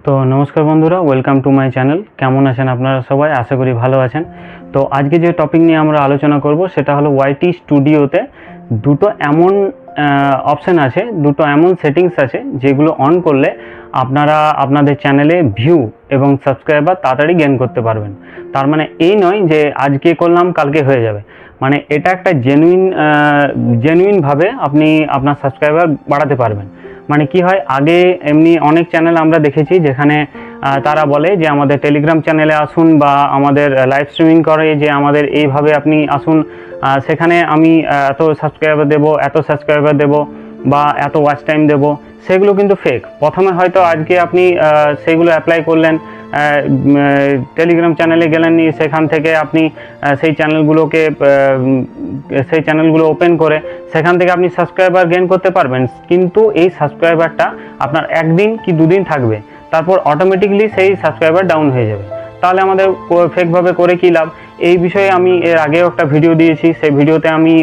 তো নমস্কার বন্ধুরা, ওয়েলকাম টু মাই চ্যানেল। কেমন আছেন আপনারা সবাই? আশা করি ভালো আছেন। তো আজকে যে টপিক নিয়ে আমরা আলোচনা করব সেটা হলো ওয়াইটি স্টুডিওতে দুটো এমন অপশান আছে, দুটো এমন সেটিংস আছে যেগুলো অন করলে আপনারা আপনাদের চ্যানেলে ভিউ এবং সাবস্ক্রাইবার তাড়াতাড়ি গেইন করতে পারবেন। তার মানে এই নয় যে আজকে করলাম কালকে হয়ে যাবে, মানে এটা একটা জেনুইনভাবে আপনি আপনার সাবস্ক্রাইবার বাড়াতে পারবেন। মানে কি হয়, আগে এমনি অনেক চ্যানেল আমরা দেখেছি যেখানে তারা বলে যে আমাদের টেলিগ্রাম চ্যানেলে আসুন বা আমাদের লাইভ স্ট্রিমিং করে যে আমাদের এইভাবে আপনি আসুন, সেখানে আমি এত সাবস্ক্রাইবার দেব বা এত ওয়াচ টাইম দেব। সেগুলো কিন্তু ফেক। প্রথমে হয়তো আজকে আপনি সেইগুলো অ্যাপ্লাই করলেন, টেলিগ্রাম চ্যানেলে গেলেননি, সেখান থেকে আপনি সেই চ্যানেলগুলো ওপেন করে সেখান থেকে আপনি সাবস্ক্রাইবার গেইন করতে পারবেন, কিন্তু এই সাবস্ক্রাইবারটা আপনার একদিন কি দুদিন থাকবে, তারপর অটোমেটিকলি সেই সাবস্ক্রাইবার ডাউন হয়ে যাবে। তাহলে আমাদের ফেকভাবে করে কী লাভ? এই বিষয়ে আমি এর আগেও একটা ভিডিও দিয়েছি। সেই ভিডিওতে আমি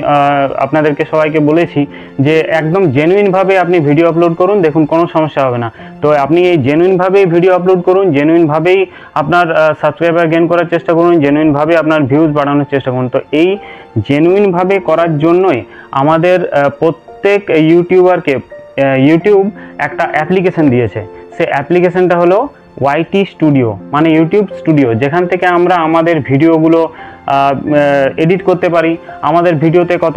আপনাদেরকে সবাইকে বলেছি যে একদম জেনুইনভাবে আপনি ভিডিও আপলোড করুন, দেখুন কোনো সমস্যা হবে না। তো আপনি এই জেনুইনভাবেই ভিডিও আপলোড করুন, জেনুইনভাবেই আপনার সাবস্ক্রাইবার গেইন করার চেষ্টা করুন, জেনুইনভাবে আপনার ভিউজ বাড়ানোর চেষ্টা করুন। তো এই জেনুইনভাবে করার জন্যই আমাদের প্রত্যেক ইউটিউবারকে ইউটিউব একটা অ্যাপ্লিকেশন দিয়েছে। সেই অ্যাপ্লিকেশনটা হলো ওয়াইটি স্টুডিও, মানে ইউটিউব স্টুডিও, যেখান থেকে আমরা আমাদের ভিডিওগুলো এডিট করতে পারি। আমাদের ভিডিওতে কত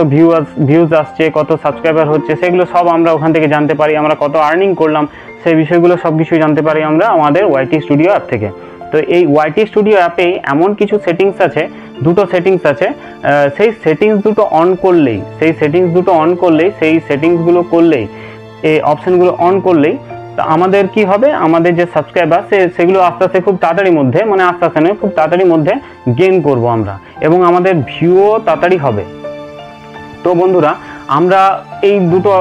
ভিউজ আসছে, কত সাবস্ক্রাইবার হচ্ছে, সেগুলো সব আমরা ওখান থেকে জানতে পারি। আমরা কত আর্নিং করলাম সেই বিষয়গুলো সব কিছু জানতে পারি আমরা আমাদের ওয়াইটি স্টুডিও অ্যাপ থেকে। তো এই ওয়াইটি স্টুডিও অ্যাপে এমন কিছু সেটিংস আছে, দুটো সেটিংস আছে। সেই সেটিংস দুটো অন করলেই সেই সেটিংসগুলো করলেই, এই অপশানগুলো অন করলেই তা আমাদের কি হবে, আমাদের যে সাবস্ক্রাইবার সেগুলো আস্তে আস্তে খুব তাড়াতাড়ির মধ্যে, মানে আস্তে আস্তে নয়, খুব তাড়াতাড়ির মধ্যে গেইন করব আমরা, এবং আমাদের ভিউও তাড়াতাড়ি হবে। তো বন্ধুরা, আমরা এই দুটো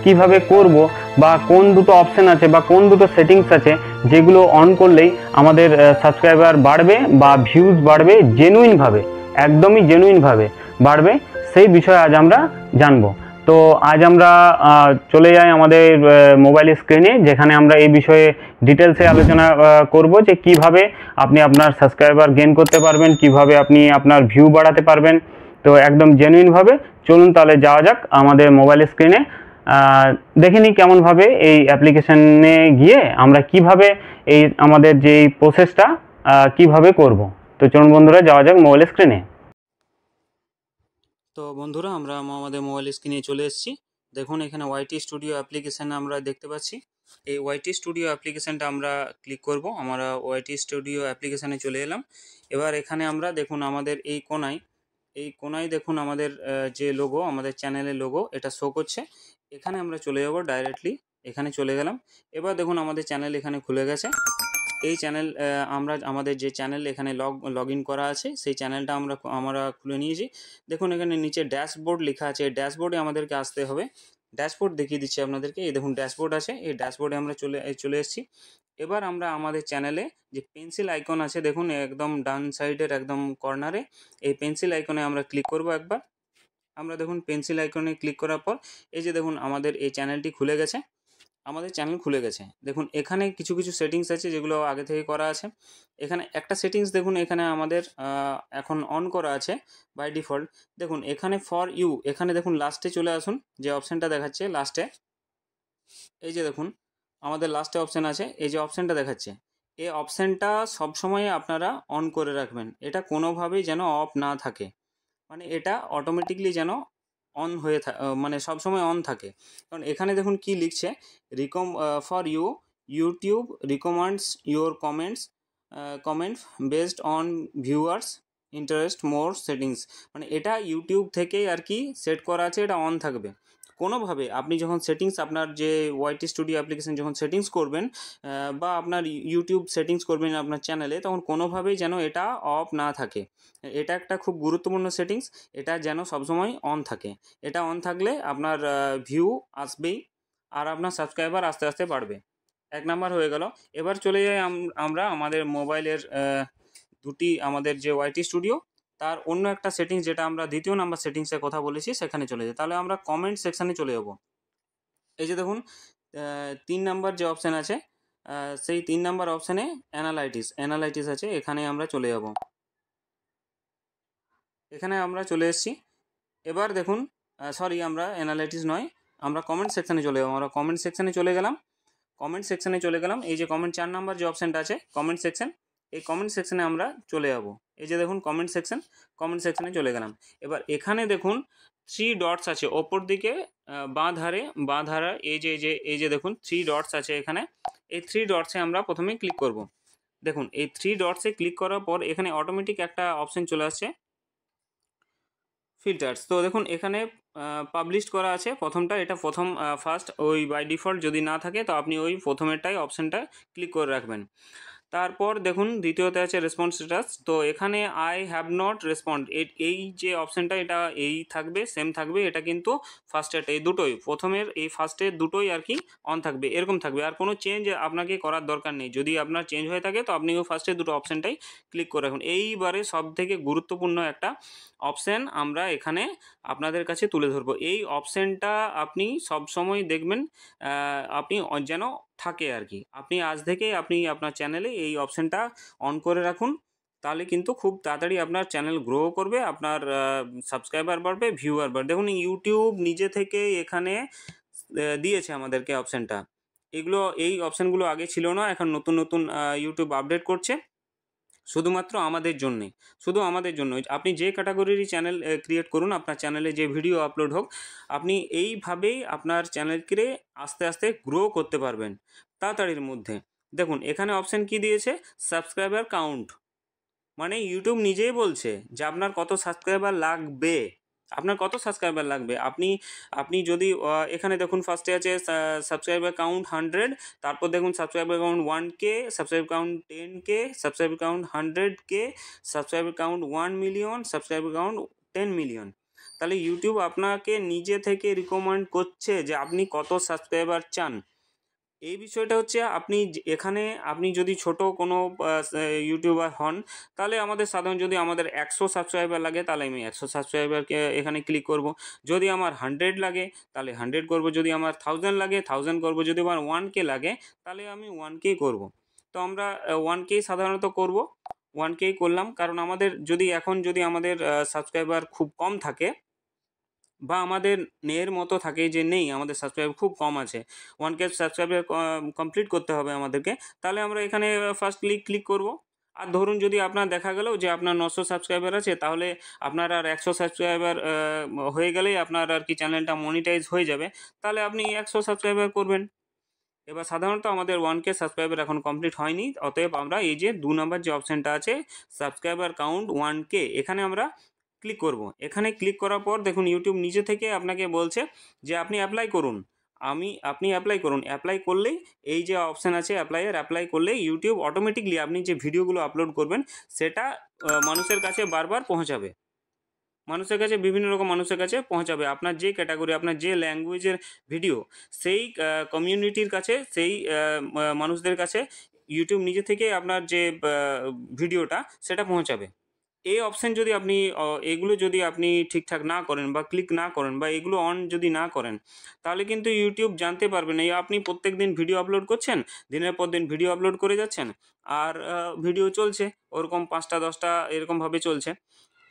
কিভাবে করব, বা কোন দুটো অপশান আছে বা কোন দুটো সেটিংস আছে যেগুলো অন করলেই আমাদের সাবস্ক্রাইবার বাড়বে বা ভিউজ বাড়বে জেনুইনভাবে, একদমই জেনুইনভাবে বাড়বে, সেই বিষয়ে আজ আমরা জানবো। তো আজ আমরা চলে যাই আমাদের মোবাইল স্ক্রিনে, যেখানে আমরা এই বিষয়ে ডিটেলসে আলোচনা করব যে কিভাবে আপনি আপনার সাবস্ক্রাইবার গেইন করতে পারবেন, কিভাবে আপনি আপনার ভিউ বাড়াতে পারবেন। তো একদম জেনুইনভাবে চলুন তাহলে যাওয়া যাক আমাদের মোবাইল স্ক্রিনে। দেখে নিই কেমনভাবে এই অ্যাপ্লিকেশনে গিয়ে আমরা কিভাবে এই আমাদের যে প্রসেসটা কিভাবে করব। তো চলুন বন্ধুরা, যাওয়া যাক মোবাইল স্ক্রিনে। তো বন্ধুরা, আমরা আমাদের মোবাইল স্ক্রিনে চলে এসেছি। দেখুন এখানে ওয়াইটি স্টুডিও অ্যাপ্লিকেশান আমরা দেখতে পাচ্ছি। এই ওয়াইটি স্টুডিও অ্যাপ্লিকেশানটা আমরা ক্লিক করব। আমরা ওয়াইটি স্টুডিও অ্যাপ্লিকেশানে চলে এলাম। এবার এখানে আমরা দেখুন আমাদের এই কোনায় দেখুন আমাদের যে লোগো, আমাদের চ্যানেলের লোগো, এটা শো করছে। এখানে আমরা চলে যাব ডাইরেক্টলি, এখানে চলে গেলাম। এবার দেখুন আমাদের চ্যানেল এখানে খুলে গেছে। এই চ্যানেল আমাদের যে চ্যানেল এখানে লগ ইন করা আছে, সেই চ্যানেলটা আমরা খুলে নিয়েছি। দেখুন এখানে নিচে ড্যাশবোর্ড লেখা আছে, এই ড্যাশবোর্ডে আমাদেরকে আসতে হবে। ড্যাশবোর্ড দেখিয়ে দিচ্ছি আপনাদেরকে। এই দেখুন ড্যাশবোর্ড আছে, এই ড্যাশবোর্ডে আমরা চলে এসেছি। এবার আমরা আমাদের চ্যানেলে যে পেন্সিল আইকন আছে, দেখুন একদম ডান সাইডের একদম কর্নারে এই পেন্সিল আইকনে আমরা ক্লিক করব একবার। আমরা দেখুন পেন্সিল আইকনে ক্লিক করার পর এই যে দেখুন আমাদের এই চ্যানেলটি খুলে গেছে, আমাদের চ্যানেল খুলে গেছে। দেখুন এখানে কিছু সেটিংস আছে যেগুলো আগে থেকে করা আছে। এখানে একটা সেটিংস দেখুন, এখানে আমাদের এখন অন করা আছে বাই ডিফল্ট। দেখুন এখানে ফর ইউ, এখানে দেখুন লাস্টে চলে আসুন, যে অপশানটা দেখাচ্ছে লাস্টে, এই যে দেখুন আমাদের লাস্টে অপশান আছে, এই যে অপশানটা দেখাচ্ছে, এই অপশানটা সবসময় আপনারা অন করে রাখবেন। এটা কোনোভাবেই যেন অফ না থাকে, মানে এটা অটোমেটিকলি যেন অন হয়ে মানে সবসময় অন থাকে। কারণ এখানে দেখুন কি লিখছে, for YouTube recommends your comment based on viewers interest more settings. মানে এটা ইউটিউব থেকেই আর কি সেট করা আছে, এটা অন থাকবে। কোনোভাবে আপনি যখন সেটিংস, আপনার যে ওয়াইটি স্টুডিও অ্যাপ্লিকেশন যখন সেটিংস করবেন বা আপনার ইউটিউব সেটিংস করবেন আপনার চ্যানেলে, তখন কোনোভাবেই যেন এটা অফ না থাকে। এটা একটা খুব গুরুত্বপূর্ণ সেটিংস, এটা যেন সবসময় অন থাকে। এটা অন থাকলে আপনার ভিউ আসবেই, আর আপনার সাবস্ক্রাইবার আস্তে আস্তে বাড়বে। এক নাম্বার হয়ে গেল। এবার চলে যাই আমরা আমাদের মোবাইলের আমাদের যে ওয়াইটি স্টুডিও, তার অন্য একটা সেটিংস, যেটা আমরা দ্বিতীয় নাম্বার সেটিংসের কথা বলেছি, সেখানে চলে যাই। তাহলে আমরা কমেন্ট সেকশানে চলে যাব। এই যে দেখুন 3 নাম্বার যে অপশান আছে, সেই 3 নাম্বার অপশানে অ্যানালাইটিস আছে, এখানে আমরা চলে যাব। এখানে আমরা চলে এসেছি। এবার দেখুন, সরি, আমরা অ্যানালাইটিস নয়, আমরা কমেন্ট সেকশানে চলে যাবো। আমরা কমেন্ট সেকশানে চলে গেলাম। এই যে কমেন্ট 4 নাম্বার যে অপশানটা আছে কমেন্ট সেকশন, এই কমেন্ট সেকশানে আমরা চলে যাব। এই যে দেখুন কমেন্ট সেকশানে চলে গেলাম। এবার এখানে দেখুন 3 ডটস আছে ওপর দিকে, বাঁ ধারে এই যে দেখুন 3 ডটস আছে এখানে। এই 3 ডটসে আমরা প্রথমে ক্লিক করব। দেখুন এই 3 ডটসে ক্লিক করার পর এখানে অটোমেটিক একটা অপশান চলে আসছে, ফিল্টার্স। তো দেখুন এখানে পাবলিশ করা আছে প্রথমটা, এটা ফার্স্ট, ওই বাই ডিফল্ট যদি না থাকে তো আপনি ওই প্রথমেরটাই অপশানটা ক্লিক করে রাখবেন। তারপর দেখুন দ্বিতীয়তে আছে রেসপন্স স্ট্যাটাস। তো এখানে আই হ্যাভ নট রেসপন্ড, এই যে অপশানটা এটা এই থাকবে, সেম থাকবে। এটা কিন্তু ফার্স্টের এই দুটোই, প্রথমের এই ফার্স্টের দুটোই আর কি অন থাকবে, এরকম থাকবে। আর কোনো চেঞ্জ আপনাকে করার দরকার নেই। যদি আপনার চেঞ্জ হয়ে থাকে তো আপনি ওই ফার্স্টের দুটো অপশানটাই ক্লিক করে রাখুন। এইবারে সব থেকে গুরুত্বপূর্ণ একটা অপশান আমরা এখানে আপনাদের কাছে তুলে ধরবো। এই অপশানটা আপনি সবসময় দেখবেন আপনি যেন থাকে আর কি। আপনি আজ থেকেই আপনি আপনার চ্যানেলে এই অপশানটা অন করে রাখুন, তাহলে কিন্তু খুব তাড়াতাড়ি আপনার চ্যানেল গ্রো করবে, আপনার সাবস্ক্রাইবার বাড়বে, ভিউয়ার বাড়বে। দেখুন ইউটিউব নিজে থেকে এখানে দিয়েছে আমাদেরকে অপশানটা। এই অপশানগুলো আগে ছিল না, এখন নতুন নতুন ইউটিউব আপডেট করছে শুধুমাত্র আমাদের জন্যে, শুধু আমাদের জন্য। আপনি যে ক্যাটাগরিরই চ্যানেল ক্রিয়েট করুন, আপনার চ্যানেলে যে ভিডিও আপলোড হোক, আপনি এইভাবেই আপনার চ্যানেলকে আস্তে আস্তে গ্রো করতে পারবেন তাড়াতাড়ির মধ্যে। দেখুন এখানে অপশান কি দিয়েছে, সাবস্ক্রাইবার কাউন্ট, মানে ইউটিউব নিজেই বলছে যে আপনার কত সাবস্ক্রাইবার লাগবে, আপনি যদি এখানে দেখুন ফার্স্টে আছে সাবস্ক্রাইবার কাউন্ট 100, তারপর দেখুন subscriber count 1K, subscriber count 10K, subscriber count 100K, subscriber count 1 million, subscriber count 10 million. তাহলে ইউটিউব আপনাকে নিজে থেকে রিকমেন্ড করছে যে আপনি কত সাবস্ক্রাইবার চান। এই বিষয়টা হচ্ছে এখানে আপনি যদি ছোট কোনো ইউটিউবার হন, তাহলে সাধারণ যদি আমাদের 100 সাবস্ক্রাইবার লাগে তাহলে আমি 100 সাবস্ক্রাইবারকে এখানে ক্লিক করব। যদি আমার 100 লাগে তাহলে 100 করব, যদি আমার 1000 লাগে 1000 করব, যদি আমার 1K লাগে তাহলে আমি 1K করব। তো আমরা 1K সাধারণত করব, 1K করলাম। কারণ যদি আমাদের সাবস্ক্রাইবার খুব কম থাকে বা আমাদের মতো থাকে যে নেই, আমাদের সাবস্ক্রাইবার খুব কম আছে, 1K সাবস্ক্রাইবার কমপ্লিট করতে হবে আমাদেরকে, তাহলে আমরা এখানে ফার্স্ট ক্লিক করব। আর ধরুন যদি আপনার দেখা গেল যে আপনার 900 সাবস্ক্রাইবার আছে, তাহলে আপনার আর 100 সাবস্ক্রাইবার হয়ে গেলেই আপনার আর কি চ্যানেলটা মনিটাইজ হয়ে যাবে, তাহলে আপনি 100 সাবস্ক্রাইবার করবেন। এবার সাধারণত আমাদের 1K সাবস্ক্রাইবার এখন কমপ্লিট হয়নি, অতএব আমরা এই যে 2 নম্বর যে অপশানটা আছে সাবস্ক্রাইবার কাউন্ট 1K, এখানে আমরা ক্লিক করব। এখানে ক্লিক করার পর দেখুন ইউটিউব নিজে থেকে আপনাকে বলছে যে আপনি অ্যাপ্লাই করুন। অ্যাপ্লাই করলেই এই যে অপশান আছে অ্যাপ্লাই করলেই ইউটিউব অটোমেটিকলি আপনি যে ভিডিওগুলো আপলোড করবেন সেটা মানুষের কাছে বারবার পৌঁছাবে, বিভিন্ন রকম মানুষের কাছে পৌঁছাবে। আপনার যে ক্যাটাগরি, আপনার যে ল্যাঙ্গুয়েজের ভিডিও, সেই কমিউনিটির কাছে, সেই মানুষদের কাছে ইউটিউব নিজে থেকে আপনার যে ভিডিওটা সেটা পৌঁছাবে। এই অপশান যদি আপনি এগুলো যদি আপনি ঠিকঠাক না করেন বা ক্লিক না করেন বা এগুলো অন যদি না করেন, তাহলে কিন্তু ইউটিউব জানতে পারবে না আপনি প্রত্যেক দিন ভিডিও আপলোড করছেন, দিনের পর দিন ভিডিও আপলোড করে যাচ্ছেন, আর ভিডিও চলছে ওরকম 5টা 10টা এরকমভাবে চলছে।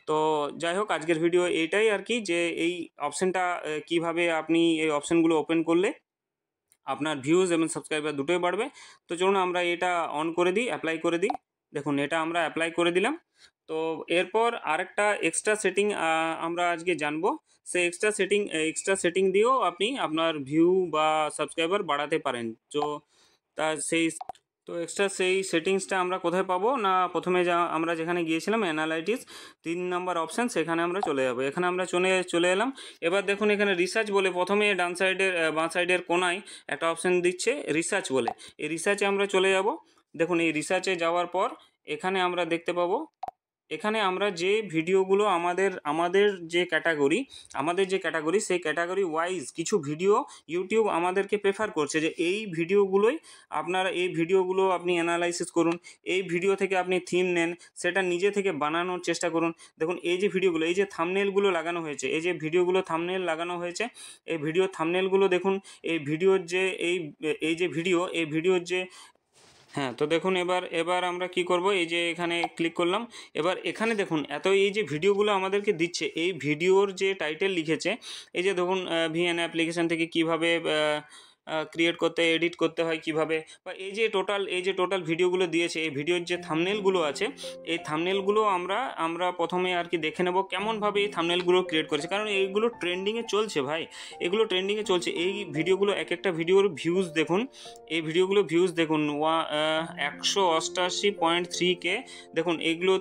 তো যাই হোক, আজকের ভিডিও এইটাই আর কি, যে এই অপশানটা কীভাবে আপনি এই অপশানগুলো ওপেন করলে আপনার ভিউজ এবং সাবস্ক্রাইবার দুটোই বাড়বে। তো চলুন আমরা এটা অন করে দিই, অ্যাপ্লাই করে দিই। দেখুন এটা আমরা অ্যাপ্লাই করে দিলাম। তো এরপর আরেকটা এক্সট্রা সেটিং আমরা আজকে জানবো। সেই এক্সট্রা সেটিং দিয়েও আপনি আপনার ভিউ বা সাবস্ক্রাইবার বাড়াতে পারেন। সেই সেটিংসটা আমরা কোথায় পাবো না, প্রথমে আমরা যেখানে গিয়েছিলাম অ্যানালাইটিস 3 নম্বর অপশান, সেখানে আমরা চলে যাবো। এখানে আমরা চলে এলাম। এবার দেখুন এখানে রিসার্চ বলে প্রথমে ডান সাইডের বাঁ সাইডের কোনায় একটা অপশান দিচ্ছে রিসার্চ বলে, এই রিসার্চে আমরা চলে যাব। দেখুন এই রিসার্চে যাওয়ার পর এখানে আমরা দেখতে পাবো, এখানে আমরা যে ভিডিওগুলো আমাদের যে ক্যাটাগরি সেই ক্যাটাগরি ওয়াইজ কিছু ভিডিও ইউটিউব আমাদেরকে প্রেফার করছে যে এই ভিডিওগুলো আপনি অ্যানালাইসিস করুন, এই ভিডিও থেকে আপনি থিম নেন, সেটা নিজে থেকে বানানোর চেষ্টা করুন। দেখুন এই যে ভিডিওগুলো, এই যে থাম্বনেলগুলো লাগানো হয়েছে, এই যে ভিডিওগুলো থাম্বনেল লাগানো হয়েছে, এই ভিডিও থাম্বনেলগুলো দেখুন, এই ভিডিওর যে এই যে ভিডিওর যে হ্যাঁ, তো দেখুন এবার আমরা কি করব, এই যে এখানে ক্লিক করলাম। এবার এখানে দেখুন এই যে ভিডিওগুলো আমাদেরকে দিচ্ছে, এই ভিডিওর যে টাইটেল লিখেছে, এই যে দেখুন ভিএন অ্যাপ্লিকেশন থেকে কিভাবে ক্রিয়েট করতে, এডিট করতে হয় কিভাবে, বা এই যে টোটাল ভিডিওগুলো দিয়েছে, এই ভিডিওর যে থাম্বনেলগুলো আছে, এই থাম্বনেলগুলো আমরা প্রথমে আর কি দেখে নেব কেমনভাবে এই থাম্বনেলগুলো ক্রিয়েট করেছে, কারণ এইগুলো ট্রেন্ডিংয়ে চলছে ভাই, এগুলো ট্রেন্ডিংয়ে চলছে। এই ভিডিওগুলো এক একটা ভিডিওর ভিউজ দেখুন, এই ভিডিওগুলো ভিউজ দেখুন 188.3K। দেখুন এইগুলো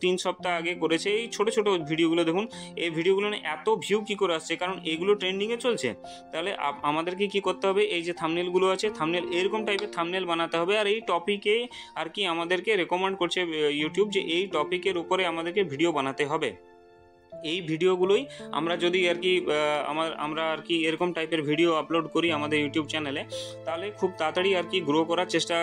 তিন সপ্তাহ আগে করেছে, এই ছোট ভিডিওগুলো দেখুন, এই ভিডিওগুলো এত ভিউ কী করে আসছে, কারণ এগুলো ট্রেন্ডিংয়ে চলছে। তাহলে আমাদেরকে কি করতে হবে, এই যে থাম্বনেলগুলো আছে, থাম্বনেল এরকম টাইপের থাম্বনেল বানাতে হবে, আর এই টপিকে আর কি আমাদেরকে রেকমেন্ড করছে ইউটিউব যে এই টপিকের উপরে আমাদেরকে ভিডিও বানাতে হবে। এই ভিডিওগুলোই আমরা যদি আর কি আমরা আর কি এরকম টাইপের ভিডিও আপলোড করি আমাদের ইউটিউব চ্যানেলে, তাহলে খুব তাড়াতাড়ি আর কি গ্রো করার চেষ্টা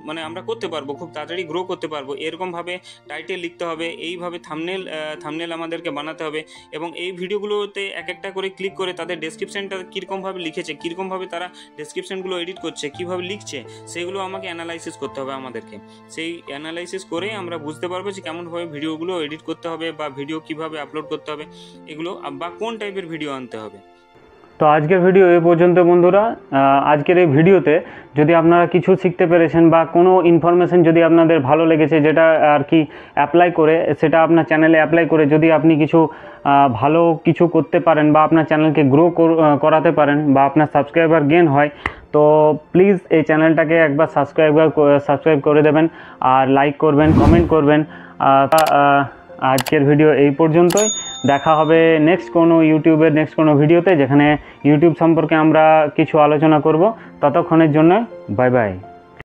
মানে আমরা করতে পারবো, খুব তাড়াতাড়ি গ্রো করতে পারবো। এরকমভাবে টাইটেল লিখতে হবে, এইভাবে থাম্বনেল আমাদেরকে বানাতে হবে, এবং এই ভিডিওগুলোতে এক একটা করে ক্লিক করে তাদের ডেসক্রিপশানটা কীরকমভাবে লিখেছে, কীরকমভাবে তারা ডেসক্রিপশানগুলো এডিট করছে, কীভাবে লিখছে, সেগুলো আমাকে অ্যানালাইসিস করতে হবে আমাদেরকে। সেই অ্যানালাইসিস করে আমরা বুঝতে পারবো যে কেমনভাবে ভিডিওগুলো এডিট করতে হবে, বা ভিডিও কীভাবে আপলোড করতে হবে এগুলো, বা কোন টাইপের ভিডিও আনতে হবে। তো আজকের ভিডিও এই পর্যন্ত বন্ধুরা। আজকের এই ভিডিওতে যদি আপনারা কিছু শিখতে পেরেছেন বা কোনো ইনফরমেশন যদি আপনাদের ভালো লেগেছে, যেটা আর কি অ্যাপ্লাই করে, সেটা আপনার চ্যানেলে অ্যাপ্লাই করে যদি আপনি কিছু ভালো কিছু করতে পারেন, বা আপনার চ্যানেলকে গ্রো করাতে পারেন, বা আপনার সাবস্ক্রাইবার গেন হয়, তো প্লিজ এই চ্যানেলটাকে একবার সাবস্ক্রাইব করে দেবেন, আর লাইক করবেন, কমেন্ট করবেন। আজকের ভিডিও এই পর্যন্তই। দেখা হবে নেক্সট কোনো ভিডিওতে, যেখানে ইউটিউব সম্পর্কে আমরা কিছু আলোচনা করব। ততক্ষণের জন্য বাই বাই।